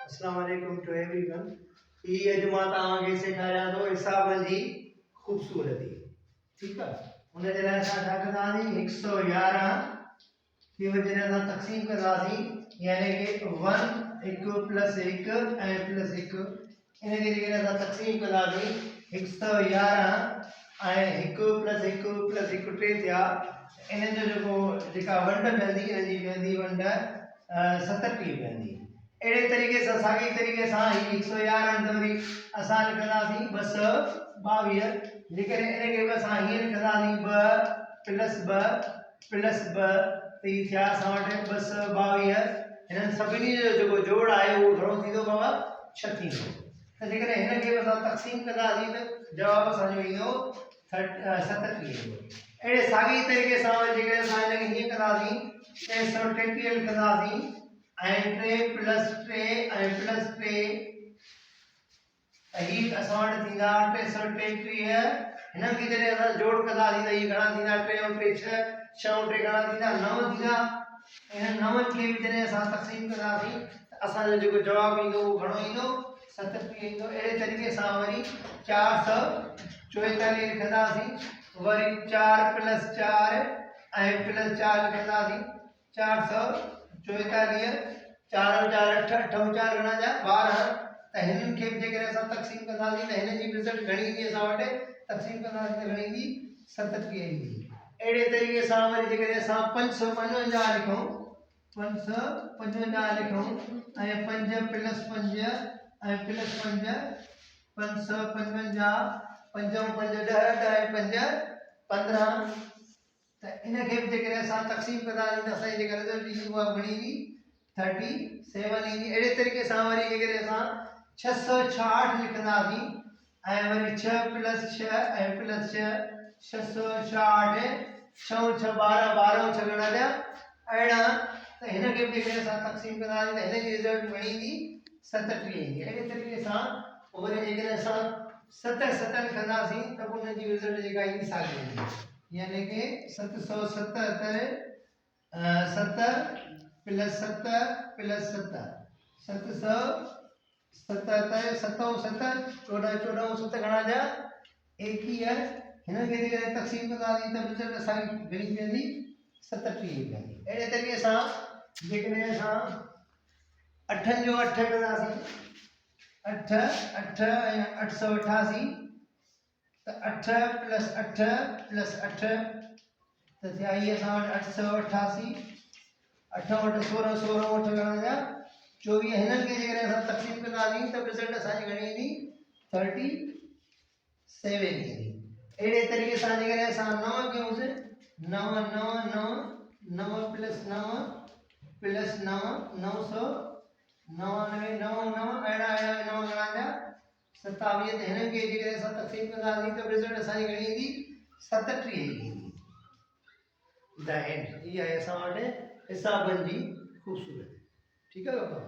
अस्सलाम वालेकुम two everyone. ये अॼु मां तव्हांखे सेखारियां थो हिसाबनि जी ख़ूबसूरती। ठीकु आहे, हुन जे लाइ असां छा कंदासीं, 111 खे वजह सां तक़सीम कंदासीं, यानी कि 1 1 प्लस 1 ऐं प्लस 1 इन खे जेकॾहिं असां तक़सीम कंदासीं 111 ऐं 1 प्लस 1 प्लस 1 टे थिया, इन जो जेका वंड मिलंदी इन जी मिलंदी वंड 37 मिलंदी। अड़े तरीक़े से साॻी तरीक़े से ही 111 तो वरी असां लिखंदासीं 222, जेकॾहिं इन खे असां हीअं लिखंदासीं 2 प्लस 2 त ही थिया असां वटि 222। हिननि सभिनी जो जेको जोड़ आहे उहो घणो थींदो बाबा 36। त जेकॾहिं हिन खे असां तक़सीम कंदासीं त जवाब असांजो ईंदो 37। अड़े साॻी तरीक़े सां जेकॾहिं असां हिन खे हीअं कंदासीं 333 लिखंदासीं ऐं 3 प्लस 3 ऐं प्लस 3 ही असां वटि थींदा 333। हिननि खे जॾहिं असां जोड़ कंदासीं त ही घणा थींदा 3 ऐं 3 6, 6 ऐं 3 घणा थींदा 9 थींदा। इन 9 खे बि जॾहिं असां तक़सीम कंदासीं त असांजो जेको जवाब ईंदो उहो घणो ईंदो 37 ईंदो। अहिड़े तरीक़े सां वरी 444 लिखंदासीं, वरी 4 प्लस 4 ऐं प्लस 4 लिखंदासीं 444। 4 और 4 8, 8 और 4 घणा जा 12। त हिननि खे बि जेकॾहिं असां तक़सीम कंदासीं त हिन जी रिज़ल्ट घणी ईंदी, असां वटि तक़सीम कंदासीं त घणी ईंदी 37 ईंदी। अहिड़े तरीक़े सां वरी जेकॾहिं असां 555 लिखूं, 555 लिखूं ऐं 5 प्लस 5 ऐं प्लस 5 555, 5 ऐं 5 10, 10 ऐं 5 15। त इन खे बि जेकॾहिं असां तक़सीम कंदासीं त असांजी जेका रिज़ल्ट ईंदी उहा घणी ईंदी 37 ईंदी। अहिड़े तरीक़े सां वरी जेकॾहिं असां 666 लिखंदासीं ऐं वरी 6 प्लस 6 ऐं प्लस 6 666, 6 6 12, 12 6 घणा थिया 18। त हिन खे बि जेकॾहिं असां तक़सीम कंदासीं त हिन जी रिज़ल्ट घणी ईंदी 37 ईंदी। अहिड़े तरीक़े सां वरी जेकॾहिं असां 7 7 लिखंदासीं त उन जी रिज़ल्ट जेका ईंदी साॻी ईंदी, यानी कि 777 7 प्लस 7 प्लस 7 777, 7 और 7 14, 14 और 7 घणा जा 21। हिन खे जेकॾहिं तक़सीम कंदासीं त रिज़ल्ट असांजी घणी पवंदी 37 पवंदी। अहिड़े तरीक़े सां जेकॾहिं असां 8 जो 8 कंदासीं, 8 8 ऐं 888 त 8 प्लस 8 प्लस 8 त थिया ही असां वटि 888। 8 8 16, 16 8 घणा जा 24। हिननि खे जेकॾहिं असां तक़सीम कंदासीं त रिज़ल्ट असांजी घणी ईंदी 37 ईंदी। अहिड़े तरीक़े सां जेकॾहिं असां 9 कयूंसि, 9 9 9 9 प्लस 9 प्लस 9 900 99 9 9 अहिड़ा 9 घणा जा 27। त हिननि खे जेकॾहिं असां तक़सीम कंदासीं त रिज़ल्ट असांजी घणी ईंदी 37 ईंदी। The end. इहा आहे असां वटि हिसाबनि जी ख़ूबसूरती। ठीकु आहे बाबा।